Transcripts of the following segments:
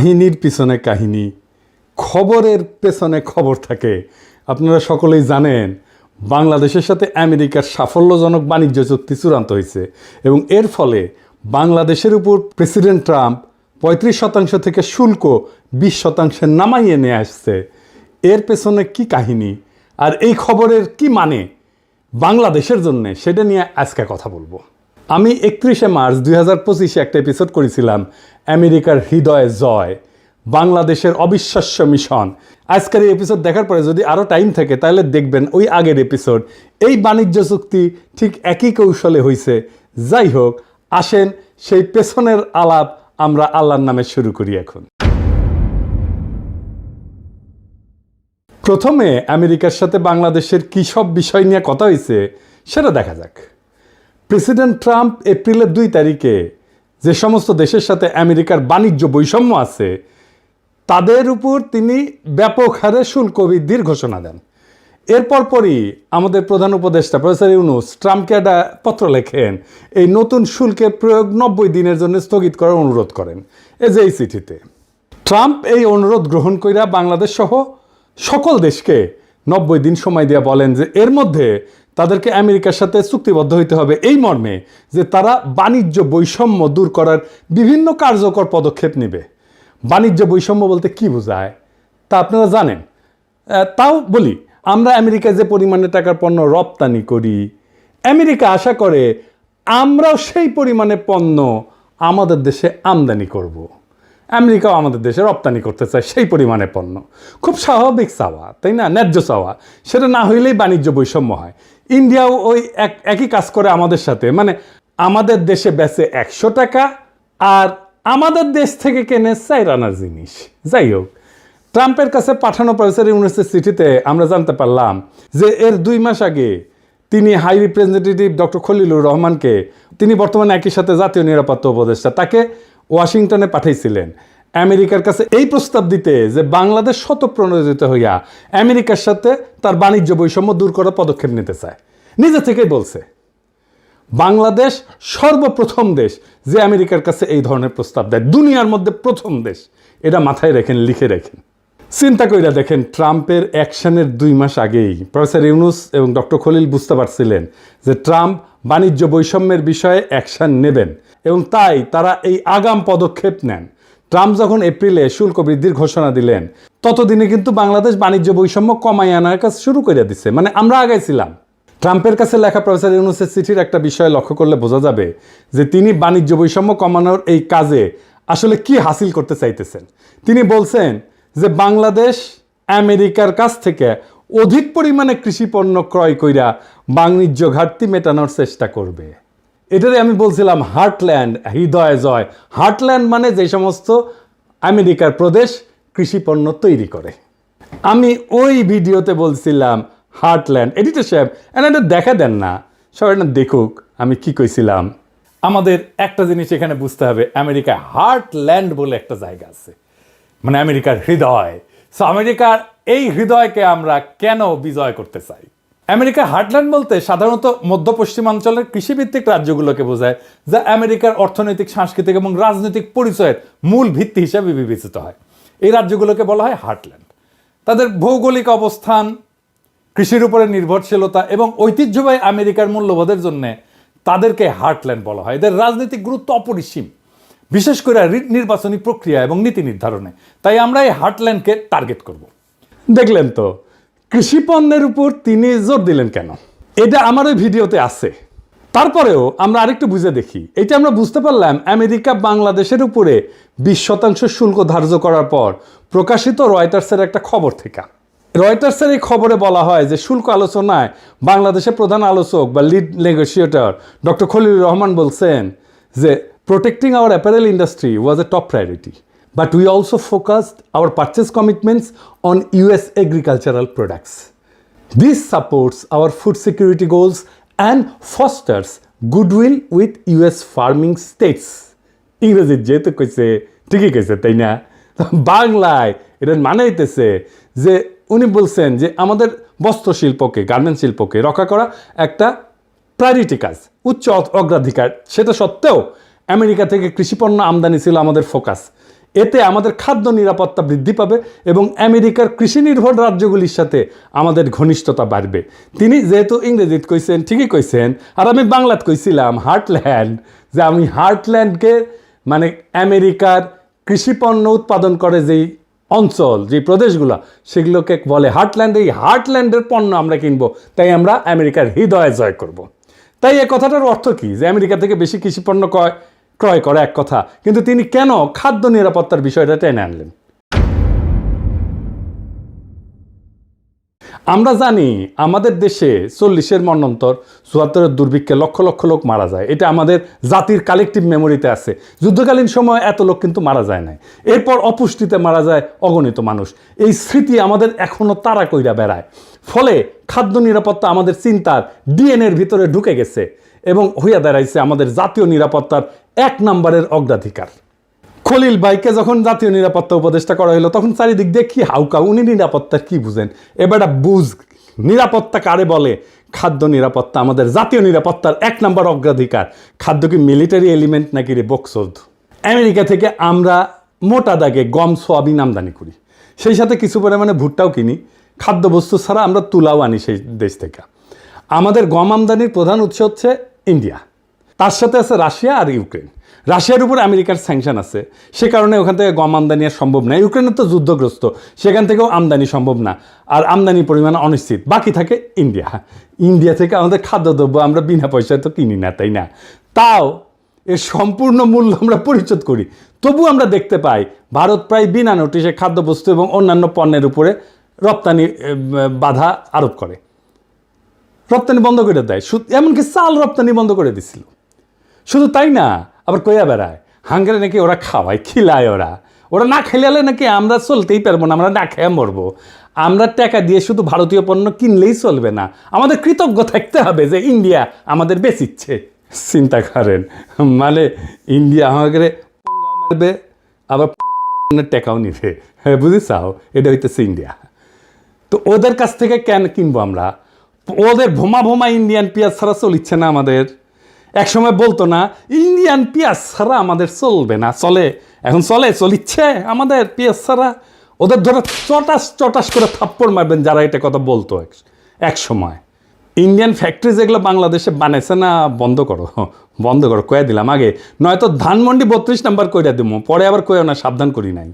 কাহিনীর পিছনে কাহিনী, খবরের পেছনে খবর থাকে। আপনারা সকলেই জানেন বাংলাদেশের সাথে আমেরিকার সাফল্যজনক বাণিজ্য চুক্তি চূড়ান্ত হয়েছে এবং এর ফলে বাংলাদেশের উপর প্রেসিডেন্ট ট্রাম্প 35% থেকে শুল্ক 20% নামাইয়ে নিয়ে আসছে। এর পেছনে কি কাহিনী আর এই খবরের কি মানে বাংলাদেশের জন্য, সেটা নিয়ে আজকে কথা বলবো। আমি 31 মার্চ 2025 একটা এপিসোড করেছিলাম আমেরিকার হৃদয়ে জয়, বাংলাদেশের অবিশ্বাস্য মিশন। আজকের এই এপিসোড দেখার পরে যদি আরও টাইম থাকে তাহলে দেখবেন ওই আগের এপিসোড। এই বাণিজ্য চুক্তি ঠিক একই কৌশলে হয়েছে। যাই হোক, আসেন সেই পেছনের আলাপ আমরা আল্লাহর নামে শুরু করি। এখন প্রথমে আমেরিকার সাথে বাংলাদেশের কী সব বিষয় নিয়ে কথা হয়েছে সেটা দেখা যাক। প্রেসিডেন্ট ট্রাম্প এপ্রিলের 2 তারিখে যে সমস্ত দেশের সাথে আমেরিকার বাণিজ্য বৈষম্য আছে তাদের উপর তিনি ব্যাপক হারে শুল্ক বৃদ্ধির ঘোষণা দেন। এরপর পরই আমাদের প্রধান উপদেষ্টা প্রফেসর ইউনূস ট্রাম্পকে একটা পত্র লেখেন, এই নতুন শুল্কের প্রয়োগ 90 দিনের জন্য স্থগিত করার অনুরোধ করেন। এই যে এই চিঠিতে ট্রাম্প এই অনুরোধ গ্রহণ কইরা বাংলাদেশ সহ সকল দেশকে 90 দিন সময় দিয়ে বলেন যে এর মধ্যে তাদেরকে আমেরিকার সাথে চুক্তিবদ্ধ হইতে হবে এই মর্মে যে তারা বাণিজ্য বৈষম্য দূর করার বিভিন্ন কার্যকর পদক্ষেপ নেবে। বাণিজ্য বৈষম্য বলতে কি বোঝায় তা আপনারা জানেন। তাও বলি, আমরা আমেরিকায় যে পরিমাণে টাকার পণ্য রপ্তানি করি, আমেরিকা আশা করে আমরাও সেই পরিমাণে পণ্য আমাদের দেশে আমদানি করব। আমেরিকাও আমাদের দেশে রপ্তানি করতে চায় সেই পরিমাণে পণ্য। খুব স্বাভাবিক চাওয়া, তাই না? ন্যায্য চাওয়া। সেটা না হইলেই বাণিজ্য বৈষম্য হয়। ইন্ডিয়াও ওই একই কাজ করে আমাদের সাথে, মানে আমাদের দেশে বেচে 100 টাকা আর আমাদের দেশ থেকে কেনে 4 আনার জিনিস। যাই হোক, ট্রাম্পের কাছে পাঠানো প্রফেসর ইউনূসের চিঠিতে আমরা জানতে পারলাম যে এর 2 মাস আগে তিনি হাই রিপ্রেজেন্টেটিভ ডক্টর খলিলুর রহমানকে, তিনি বর্তমানে একই সাথে জাতীয় নিরাপত্তা উপদেষ্টা, তাকে ওয়াশিংটনে পাঠাইছিলেন আমেরিকার কাছে এই প্রস্তাব দিতে যে বাংলাদেশ স্বতঃপ্রণোদিত হইয়া আমেরিকার সাথে তার বাণিজ্য বৈষম্য দূর করার পদক্ষেপ নিতে চায়। নিজে থেকেই বলছে বাংলাদেশ সর্বপ্রথম দেশ যে আমেরিকার কাছে এই ধরনের প্রস্তাব দেয়, দুনিয়ার মধ্যে প্রথম দেশ। এটা মাথায় রেখেন, লিখে রাখেন। চিন্তা কইরা দেখেন, ট্রাম্পের অ্যাকশনের 2 মাস আগেই প্রফেসর ইউনূস এবং ডক্টর খলিল বুঝতে পারছিলেন যে ট্রাম্প বাণিজ্য বৈষম্যের বিষয়ে অ্যাকশন নেবেন এবং তাই তারা এই আগাম পদক্ষেপ নেন। ট্রাম্প যখন এপ্রিলে শুল্ক বৃদ্ধির ঘোষণা দিলেন ততদিনে কিন্তু বাংলাদেশ বাণিজ্য বৈষম্য কমাই আনার কাজ শুরু করে দিচ্ছে, মানে আমরা আগাইছিলাম। ট্রাম্পের কাছে লেখা প্রফেসর ইউনূসের চিঠির একটা বিষয় লক্ষ্য করলে বোঝা যাবে যে তিনি বাণিজ্য বৈষম্য কমানোর এই কাজে আসলে কি হাসিল করতে চাইতেছেন। তিনি বলছেন যে বাংলাদেশ আমেরিকার কাছ থেকে অধিক পরিমাণে কৃষি পণ্য ক্রয় কইরা বাণিজ্য ঘাটতি মেটানোর চেষ্টা করবে। এটারে আমি বলছিলাম হার্টল্যান্ড, হৃদয় জয়। হার্টল্যান্ড মানে যে সমস্ত আমেরিকার প্রদেশ কৃষি পণ্য তৈরি করে। আমি ওই ভিডিওতে বলছিলাম হার্টল্যান্ড। এডিটর সাহেব এটা দেখা দেন না, সবাই না দেখুক আমি কি কইছিলাম। আমাদের একটা জিনিস এখানে বুঝতে হবে, আমেরিকা হার্টল্যান্ড বলে একটা জায়গা আছে, মানে আমেরিকার হৃদয়। সো আমেরিকার এই হৃদয়কে আমরা কেন বিজয় করতে চাই? আমেরিকার হার্টল্যান্ড বলতে সাধারণত মধ্য পশ্চিমাঞ্চলের কৃষিভিত্তিক রাজ্যগুলোকে বোঝায়, যা আমেরিকার অর্থনৈতিক, সাংস্কৃতিক এবং রাজনৈতিক পরিচয়ের মূল ভিত্তি হিসাবে বিবেচিত হয়। এই রাজ্যগুলোকে বলা হয় হার্টল্যান্ড। তাদের ভৌগোলিক অবস্থান, কৃষির উপরে নির্ভরশীলতা এবং ঐতিহ্যবাহী আমেরিকার মূল্যবোধের জন্য তাদেরকে হার্টল্যান্ড বলা হয়। এদের রাজনৈতিক গুরুত্ব অপরিসীম, বিশেষ করে নির্বাচনী প্রক্রিয়া এবং নীতি নির্ধারণে। তাই আমরা এই হার্টল্যান্ডকে টার্গেট করব। দেখলেন তো কৃষি পণ্যের উপর তিনি জোর দিলেন কেন? এটা আমার ওই ভিডিওতে আছে। তারপরেও আমরা আরেকটু বুঝে দেখি। এটা আমরা বুঝতে পারলাম আমেরিকা বাংলাদেশের উপরে 20% শুল্ক ধার্য করার পর প্রকাশিত রয়টার্সের একটা খবর থেকে। রয়টার্সের এই খবরে বলা হয় যে শুল্ক আলোচনায় বাংলাদেশের প্রধান আলোচক বা lead negotiator doctor Khalilur Rahman বলছেন যে protecting our apparel industry was a top priority, but we also focused our purchase commitments on US agricultural products. This supports our food security goals and fosters goodwill with US farming states. ইংরেজি যেহেতু কইছে ঠিকই কইছে, তাই না? বাংলায় এটার মানে হইতেছে যে উনি বলছেন যে আমাদের বস্ত্রশিল্পকে, গার্মেন্ট শিল্পকে রক্ষা করা একটা প্রায়োরিটি কাজ, উচ্চ অগ্রাধিকার। সেটা সত্ত্বেও আমেরিকা থেকে কৃষিপণ্য আমদানি ছিল আমাদের ফোকাস। এতে আমাদের খাদ্য নিরাপত্তা বৃদ্ধি পাবে এবং আমেরিকার কৃষি নির্ভর রাজ্যগুলির সাথে আমাদের ঘনিষ্ঠতা বাড়বে। তিনি যেহেতু ইংরেজিতে কইছেন, ঠিকই কইছেন, আর আমি বাংলাতে কইছিলাম হার্টল্যান্ড, যে আমি হার্টল্যান্ডকে মানে আমেরিকার কৃষিপণ্য উৎপাদন করে যেই অঞ্চল, যে প্রদেশগুলো, সেগুলোকে বলে হার্টল্যান্ড। এই হার্টল্যান্ডের পণ্য আমরা কিনবো, তাই আমরা আমেরিকার হৃদয়ে জয় করব। তাই এই কথাটার অর্থ কি? যে আমেরিকা থেকে বেশি কৃষিপণ্য ক্রয় করে এক কথা, কিন্তু তিনি কেন খাদ্য নিরাপত্তার বিষয়টা টেনে আনলেন? আমরা জানি আমাদের দেশে 40-এর মন্বন্তর 74-এর দুর্ভিক্ষে লক্ষ লক্ষ লোক মারা যায়। এটা আমাদের জাতির কালেকটিভ মেমোরিতে আছে। যুদ্ধকালীন সময় এত লোক কিন্তু মারা যায় না। এরপর অপুষ্টিতে মারা যায় অগণিত মানুষ। এই স্মৃতি আমাদের এখনো তাড়া কইরা বেড়ায়। ফলে খাদ্য নিরাপত্তা আমাদের চিন্তার ডিএনএর ভিতরে ঢুকে গেছে এবং হইয়া দাঁড়াইছে আমাদের জাতীয় নিরাপত্তার 1 নম্বরের অগ্রাধিকার। খলিল ভাইকে যখন জাতীয় নিরাপত্তা উপদেষ্টা করা হলো, তখন চারিদিক দিয়ে কি হাউকা, উনি নিরাপত্তার কি বুঝেন? এবারটা বুঝ, নিরাপত্তা কারে বলে? খাদ্য নিরাপত্তা আমাদের জাতীয় নিরাপত্তার 1 নম্বর অগ্রাধিকার। খাদ্য কি মিলিটারি এলিমেন্ট নাকি রে বকসোদ? আমেরিকা থেকে আমরা মোটা দাগে গম, সোয়াবিন আমদানি করি, সেই সাথে কিছু পরিমাণে ভুট্টাও কিনি। খাদ্যবস্তু ছাড়া আমরা তুলাও আনি সেই দেশ থেকে। আমাদের গম আমদানির প্রধান উৎস হচ্ছে ইন্ডিয়া, তার সাথে আছে রাশিয়া আর ইউক্রেন। রাশিয়ার উপর আমেরিকার স্যাংশন আছে, সে কারণে ওখান থেকে গম আমদানি আর সম্ভব না। ইউক্রেনের তো যুদ্ধগ্রস্ত, সেখান থেকেও আমদানি সম্ভব না, আর আমদানি পরিমাণ অনিশ্চিত। বাকি থাকে ইন্ডিয়া। ইন্ডিয়া থেকে আমাদের খাদ্যদ্রব্য আমরা বিনা পয়সায় তো কিনি না, তাই না? তাও এর সম্পূর্ণ মূল্য আমরা পরিশোধ করি। তবু আমরা দেখতে পাই ভারত প্রায় বিনা নোটিশে খাদ্যবস্তু এবং অন্যান্য পণ্যের উপরে রপ্তানি বাধা আরোপ করে, রপ্তানি বন্ধ করে দেয়। এমনকি চাল রপ্তানি বন্ধ করে দিছিল। শুধু তাই না, আবার কইয়া বেড়ায় হাঙ্গারে নাকি ওরা খাওয়ায়, খিলায়। ওরা না খেলালে নাকি আমরা চলতেই পারবো না, আমরা না খেয়ে মরবো। আমরা টাকা দিয়ে শুধু ভারতীয় পণ্য কিনলেই চলবে না, আমাদের কৃতজ্ঞ থাকতে হবে যে ইন্ডিয়া আমাদের বেচিচ্ছে। চিন্তা করেন, মানে ইন্ডিয়া আমাদের মারবে, আবার টাকাও নিবে। হ্যাঁ, বুঝেছাও? এটা হইতেছে ইন্ডিয়া। তো ওদের কাছ থেকে কেন কিনবো আমরা? ওদের ভোমা ভোমা ইন্ডিয়ান পেঁয়াজ ছাড়া চলিচ্ছে না আমাদের। একসময় বলতো না ইন্ডিয়ান পেঁয়াজ ছাড়া আমাদের চলবে না, চলে, এখন চলিচ্ছে আমাদের পেঁয়াজ ছাড়া। ওদের ধরে চটাস চটাস করে থাপ্পড় মারবেন যারা এটা কথা বলতো এক সময়। ইন্ডিয়ান ফ্যাক্টরি যেগুলো বাংলাদেশে বানাইছে না, বন্ধ করো কয়ে দিলাম আগে, নয়তো ধানমন্ডি 32 নাম্বার কইরা দিব, পরে আবার কয়েও না, সাবধান করি নাই।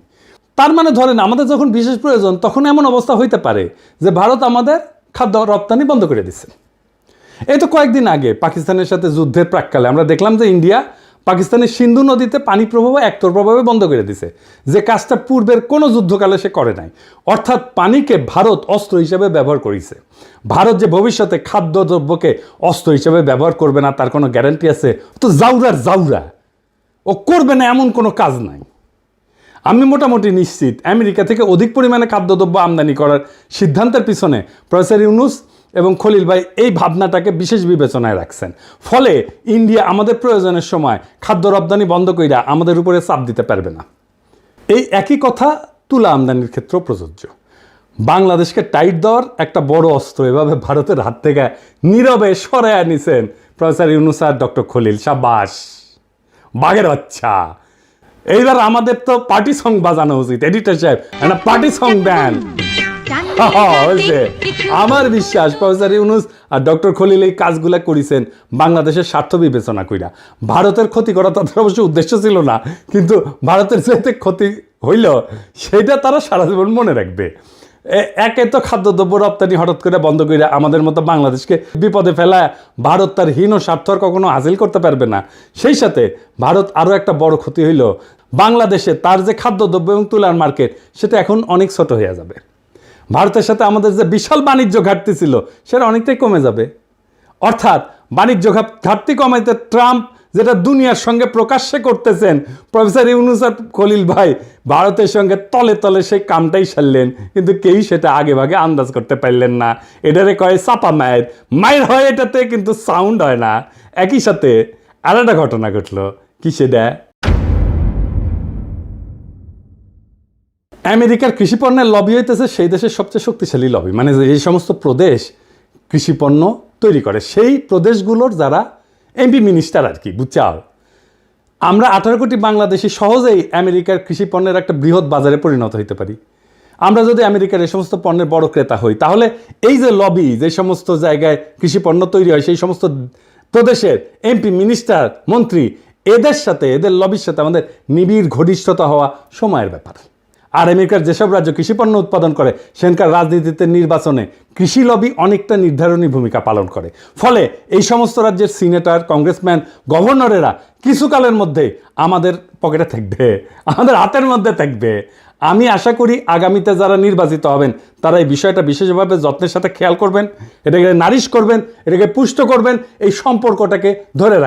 তার মানে ধরেন আমাদের যখন বিশেষ প্রয়োজন, তখন এমন অবস্থা হইতে পারে যে ভারত আমাদের খাদ্য রপ্তানি বন্ধ করে দিচ্ছে। এই তো কয়েকদিন আগে পাকিস্তানের সাথে যুদ্ধের প্রাক্কালে আমরা দেখলাম যে ইন্ডিয়া পাকিস্তানের সিন্ধু নদীতে পানি প্রবাহ একতরফাভাবে বন্ধ করে দিছে, যে কাজটা পূর্বের কোনো যুদ্ধকালে সে করে নাই। অর্থাৎ পানিকে ভারত অস্ত্র হিসেবে ব্যবহার করেছে। ভারত যে ভবিষ্যতে খাদ্যদ্রব্যকে অস্ত্র হিসেবে ব্যবহার করবে না, তার কোনো গ্যারান্টি আছে? তো জাউরা ও করবে না, এমন কোনো কাজ নাই। আমি মোটামুটি নিশ্চিত আমেরিকা থেকে অধিক পরিমাণে খাদ্যদ্রব্য আমদানি করার সিদ্ধান্তের পিছনে প্রফেসর ইউনুস এবং খলিল ভাই এই ভাবনাটাকে বিশেষ বিবেচনায় রাখছেন। ফলে ইন্ডিয়া আমাদের প্রয়োজনের সময় খাদ্য রপ্তানি বন্ধ কইরা আমাদের উপরে চাপ দিতে পারবে না। এই একই কথা তুলা আমদানির ক্ষেত্রেও প্রযোজ্য। বাংলাদেশকে টাইট দেওয়ার একটা বড় অস্ত্র এভাবে ভারতের হাত থেকে নীরবে সরাইয়া নিছেন প্রফেসর ইউনুস আর ডক্টর খলিল। সাবাস, বাঘের বাচ্চা। এইবার আমাদের তো পার্টি সং বাজানো উচিত। এডিটর সাহেব, একটা পার্টি সং দেন। আমার বিশ্বাস প্রফেসর ইউনুস আর ডক্টর খলিল এই কাজগুলা করেছেন বাংলাদেশের স্বার্থ বিবেচনা কইরা। ভারতের ক্ষতি করা তাদের অবশ্য উদ্দেশ্য ছিল না, কিন্তু ভারতের যেতে ক্ষতি হইল সেটা তারা সারা জীবন মনে রাখবে। একে তো খাদ্যদ্রব্য রপ্তানি হঠাৎ করে বন্ধ করে আমাদের মতো বাংলাদেশকে বিপদে ফেলায় ভারত তার হীন স্বার্থ কখনো হাসিল করতে পারবে না। সেই সাথে ভারত আরও একটা বড় ক্ষতি হইল, বাংলাদেশে তার যে খাদ্যদ্রব্য এবং তুলার মার্কেট সেটা এখন অনেক ছোট হয়ে যাবে। ভারতের সাথে আমাদের যে বিশাল বাণিজ্য ঘাটতি ছিল সেটা অনেকটাই কমে যাবে। অর্থাৎ বাণিজ্য ঘাটতি কমাইতে ট্রাম্প যেটা দুনিয়ার সঙ্গে প্রকাশ্যে করতেছেন, প্রফেসর ইউনুস আর খলিল ভাই ভারতের সঙ্গে তলে তলে সেই কামটাই সারলেন, কিন্তু কেউই সেটা আগে ভাগে আন্দাজ করতে পারলেন না। এটারে কয় চাপা মায়ের হয়, এটাতে কিন্তু সাউন্ড হয় না। একই সাথে আর একটা ঘটনা ঘটলো, কি সেটা? আমেরিকার কৃষিপণ্যের লবি হইতেছে সেই দেশের সবচেয়ে শক্তিশালী লবি, মানে এই সমস্ত প্রদেশ কৃষিপণ্য তৈরি করে সেই প্রদেশগুলোর যারা এমপি মিনিস্টার আর কি, বুঝছাও, আমরা 18 কোটি বাংলাদেশি সহজেই আমেরিকার কৃষি পণ্যের একটা বৃহৎ বাজারে পরিণত হতে পারি। আমরা যদি আমেরিকার এই সমস্ত পণ্যের বড় ক্রেতা হই, তাহলে এই যে লবি, যে সমস্ত জায়গায় কৃষি পণ্য তৈরি হয়, সেই সমস্ত প্রদেশের এমপি, মিনিস্টার, মন্ত্রী, এদের সাথে, এদের লবির সাথে আমাদের নিবিড় ঘনিষ্ঠতা হওয়া সময়ের ব্যাপার। আর আমেরিকার যেসব রাজ্য কৃষি পণ্য উৎপাদন করে, সেখানকার রাজনীতিতে, নির্বাচনে কৃষি লবি অনেকটা নির্ধারণী ভূমিকা পালন করে। ফলে এই সমস্ত রাজ্যের সিনেটর, কংগ্রেসম্যান, গভর্নরেরা কিছুকালের মধ্যে আমাদের পকেটে থাকবে, আমাদের হাতের মধ্যে থাকবে। আমি আশা করি আগামীতে যারা নির্বাচিত হবেন, তারা এই বিষয়টা বিশেষভাবে যত্নের সাথে খেয়াল করবেন, এটাকে নারিশ করবেন, এটাকে পুষ্ট করবেন, এই সম্পর্কটাকে ধরে রাখবেন।